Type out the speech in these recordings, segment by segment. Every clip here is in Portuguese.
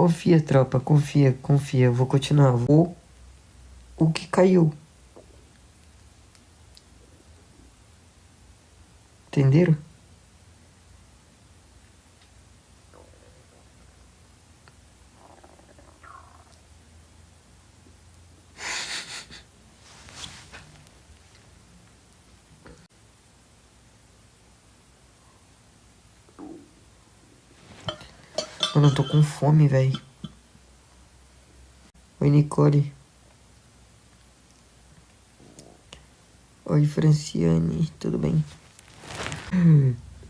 Confia, tropa, confia, confia. Eu vou continuar. O que caiu? Entenderam? Mano, eu tô com fome, velho. Oi, Nicole. Oi, Franciane. Tudo bem?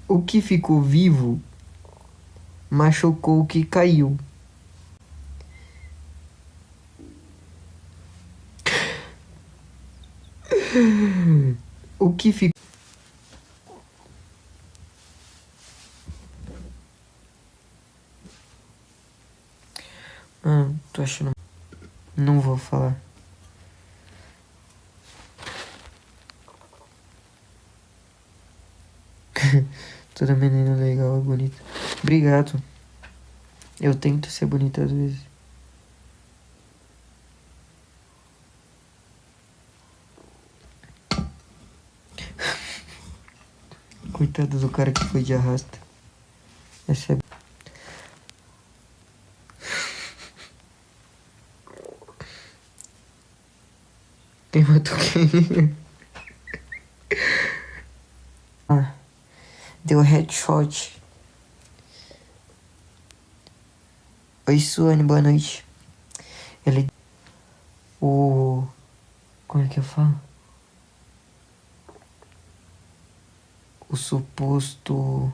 O que ficou vivo machucou o que caiu. O que ficou... Ah, tô achando... Não vou falar. Toda menina legal e bonita. Obrigado. Eu tento ser bonita às vezes. Coitado do cara que foi de arrasta. Essa é... Quem matou quem? Ah, deu headshot. Oi, Suane, boa noite. Ele... O... Como é que eu falo? O suposto...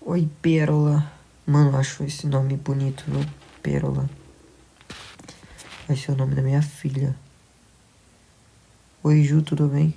Oi, Pérola. Mano, acho esse nome bonito, viu? Pérola. Vai ser o nome da minha filha. Oi, Ju, tudo bem?